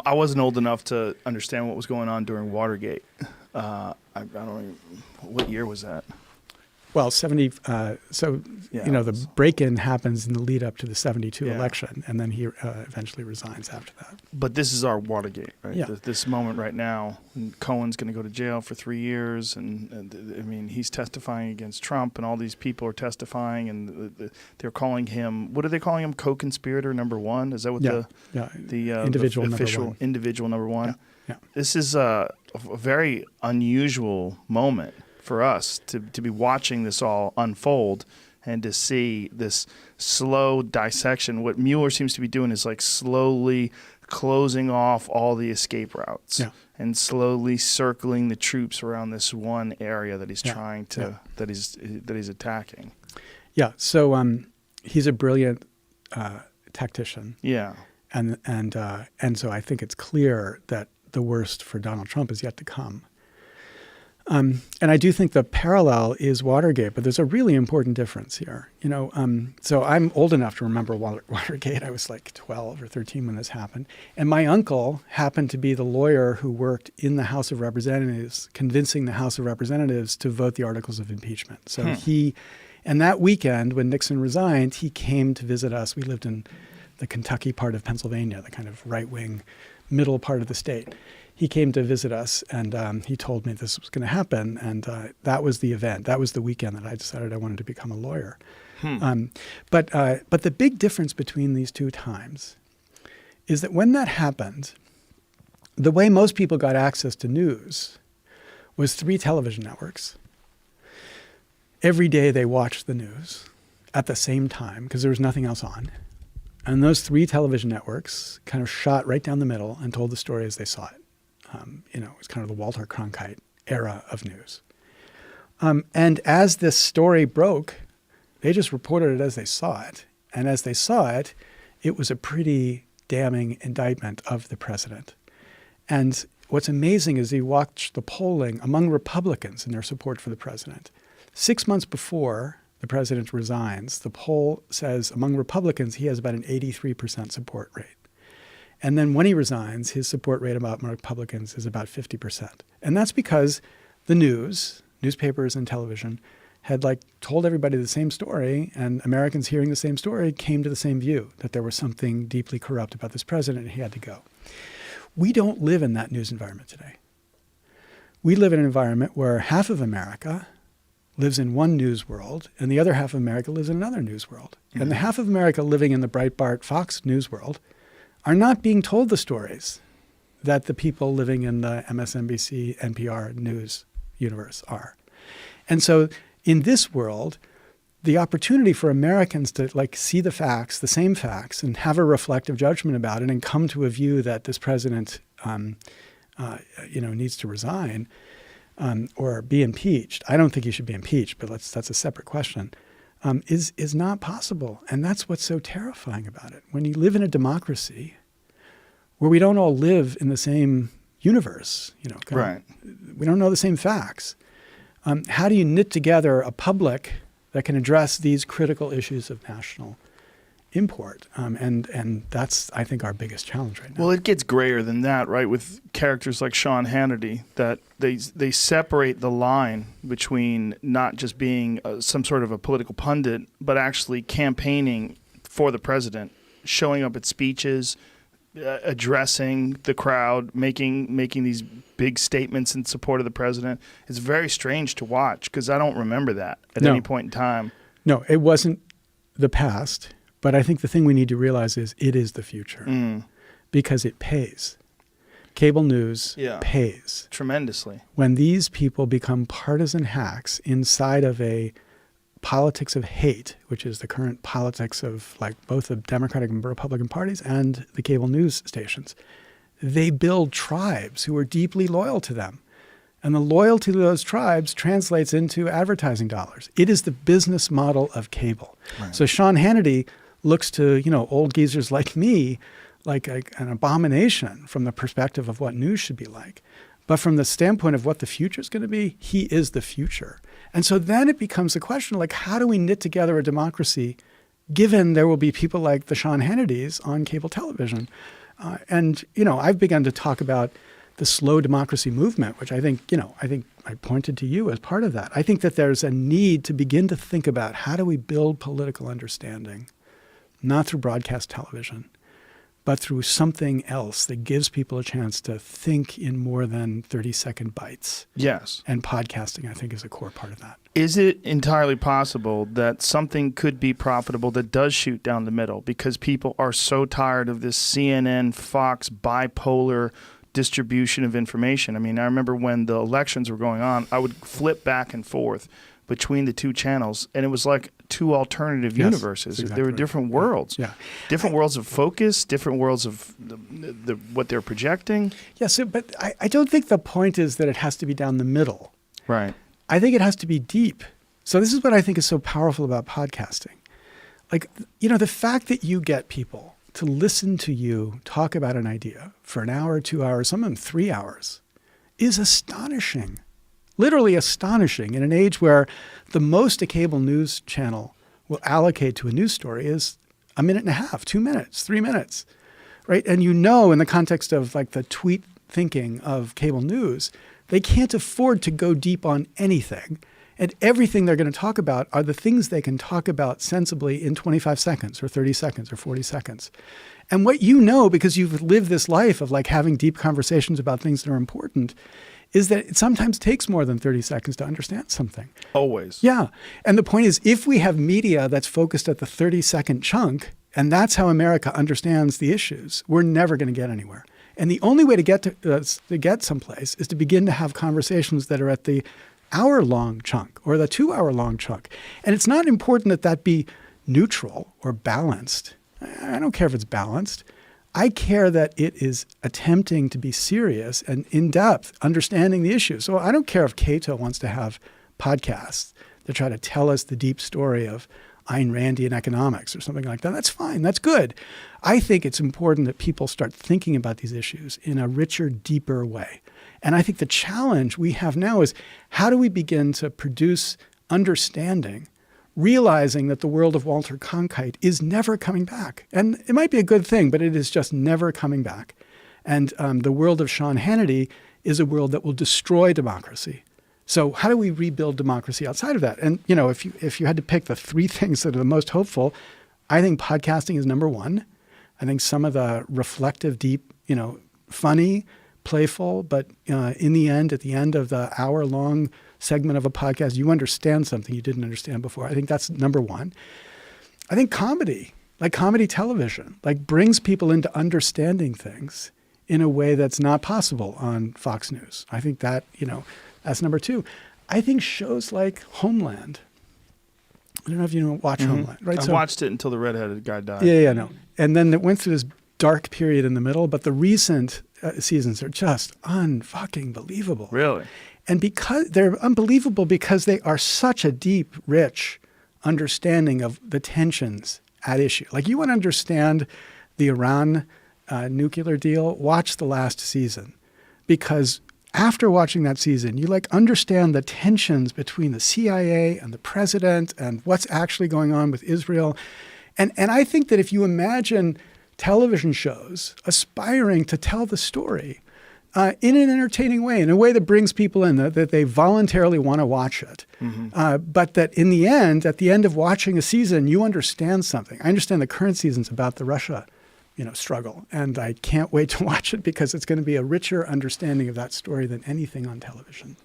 I wasn't old enough to understand what was going on during Watergate. I don't even, what year was that? Well, 70. The break-in happens in the lead up to the 72 election, and then he eventually resigns after that. But this is our Watergate, right? Yeah. This moment right now, and Cohen's going to go to jail for 3 years, and I mean, he's testifying against Trump, and all these people are testifying, and they're calling him. What are they calling him? Co-conspirator number one? Is that what the individual the official number one. Individual number one? Yeah. This is a very unusual moment for us to be watching this all unfold and to see this slow dissection. What Mueller seems to be doing is like slowly closing off all the escape routes and slowly circling the troops around this one area that he's trying to that he's attacking. Yeah. So he's a brilliant tactician. Yeah. And so I think it's clear that the worst for Donald Trump is yet to come. And I do think the parallel is Watergate, but there's a really important difference here. So I'm old enough to remember Watergate. I was like 12 or 13 when this happened. And my uncle happened to be the lawyer who worked in the House of Representatives, convincing the House of Representatives to vote the articles of impeachment. So and that weekend when Nixon resigned, he came to visit us. We lived in the Kentucky part of Pennsylvania, the kind of right-wing middle part of the state. He came to visit us, and he told me this was going to happen, and that was the event. That was the weekend that I decided I wanted to become a lawyer. But the big difference between these two times is that when that happened, the way most people got access to news was 3 television networks. Every day they watched the news at the same time because there was nothing else on. And those 3 television networks kind of shot right down the middle and told the story as they saw it. It was kind of the Walter Cronkite era of news. And as this story broke, they just reported it as they saw it. And as they saw it, it was a pretty damning indictment of the president. And what's amazing is you watch the polling among Republicans in their support for the president. 6 months before the president resigns, the poll says among Republicans he has about an 83% support rate. And then when he resigns, his support rate among Republicans is about 50%. And that's because the newspapers and television had told everybody the same story, and Americans hearing the same story came to the same view, that there was something deeply corrupt about this president and he had to go. We don't live in that news environment today. We live in an environment where half of America lives in one news world and the other half of America lives in another news world. Mm-hmm. And the half of America living in the Breitbart Fox news world are not being told the stories that the people living in the MSNBC, NPR news universe are. And so in this world, the opportunity for Americans to see the facts, the same facts, and have a reflective judgment about it and come to a view that this president needs to resign or be impeached. I don't think he should be impeached, but that's a separate question. Is not possible. And that's what's so terrifying about it. When you live in a democracy where we don't all live in the same universe, right. We don't know the same facts. How do you knit together a public that can address these critical issues of national import? And that's, I think, our biggest challenge right now. Well, it gets grayer than that, right? With characters like Sean Hannity, that they separate the line between not just being some sort of a political pundit, but actually campaigning for the president, showing up at speeches, addressing the crowd, making these big statements in support of the president. It's very strange to watch because I don't remember that at any point in time. No, it wasn't the past. But I think the thing we need to realize is it is the future because it pays. Cable news pays. Tremendously. When these people become partisan hacks inside of a politics of hate, which is the current politics of both the Democratic and Republican parties and the cable news stations, they build tribes who are deeply loyal to them. And the loyalty to those tribes translates into advertising dollars. It is the business model of cable. Right. So Sean Hannity looks to, old geezers like me like an abomination from the perspective of what news should be like. But from the standpoint of what the future is going to be, he is the future. And so then it becomes a question how do we knit together a democracy given there will be people like the Sean Hannitys on cable television? And, I've begun to talk about the slow democracy movement, which I think I pointed to you as part of that. I think that there's a need to begin to think about how do we build political understanding, not through broadcast television, but through something else that gives people a chance to think in more than 30-second bites. Yes. And podcasting, I think, is a core part of that. Is it entirely possible that something could be profitable that does shoot down the middle because people are so tired of this CNN, Fox, bipolar distribution of information? I mean, I remember when the elections were going on, I would flip back and forth between the two channels, and it was like two alternative universes. Exactly there were right. different worlds. Yeah. Different worlds of focus, different worlds of what they're projecting. Yes, but I don't think the point is that it has to be down the middle. Right. I think it has to be deep. So this is what I think is so powerful about podcasting. Like, the fact that you get people to listen to you talk about an idea for an hour, 2 hours, some of them 3 hours, is astonishing. Literally astonishing in an age where the most a cable news channel will allocate to a news story is a minute and a half, 2 minutes, 3 minutes, right? And in the context of like the tweet thinking of cable news, they can't afford to go deep on anything. And everything they're going to talk about are the things they can talk about sensibly in 25 seconds or 30 seconds or 40 seconds. And what because you've lived this life of like having deep conversations about things that are important, is that it sometimes takes more than 30 seconds to understand something. Always. Yeah. And the point is, if we have media that's focused at the 30-second chunk, and that's how America understands the issues, we're never going to get anywhere. And the only way to get someplace is to begin to have conversations that are at the hour-long chunk or the 2-hour-long chunk. And it's not important that that be neutral or balanced. I don't care if it's balanced. I care that it is attempting to be serious and in-depth, understanding the issue. So I don't care if Cato wants to have podcasts that try to tell us the deep story of Ayn Randian economics or something like that. That's fine. That's good. I think it's important that people start thinking about these issues in a richer, deeper way. And I think the challenge we have now is how do we begin to produce understanding, realizing that the world of Walter Cronkite is never coming back. And it might be a good thing, but it is just never coming back. And the world of Sean Hannity is a world that will destroy democracy. So how do we rebuild democracy outside of that? And, if you had to pick the three things that are the most hopeful, I think podcasting is number one. I think some of the reflective, deep, funny, playful, but in the end, at the end of the hour-long segment of a podcast, you understand something you didn't understand before. I think that's number one. I think comedy, like comedy television, like brings people into understanding things in a way that's not possible on Fox News. I think that, that's number two. I think shows like Homeland. I don't know if you watch Homeland, right? I watched it until the redheaded guy died. Yeah, no. And then it went through this dark period in the middle, but the recent seasons are just unfucking believable. Really? And because they're unbelievable because they are such a deep, rich understanding of the tensions at issue. Like you want to understand the Iran nuclear deal, watch the last season. Because after watching that season, you understand the tensions between the CIA and the president and what's actually going on with Israel. And I think that if you imagine television shows aspiring to tell the story in an entertaining way, in a way that brings people in, that they voluntarily want to watch it. But that in the end, at the end of watching a season, you understand something. I understand the current season's about the Russia struggle. And I can't wait to watch it because it's going to be a richer understanding of that story than anything on television.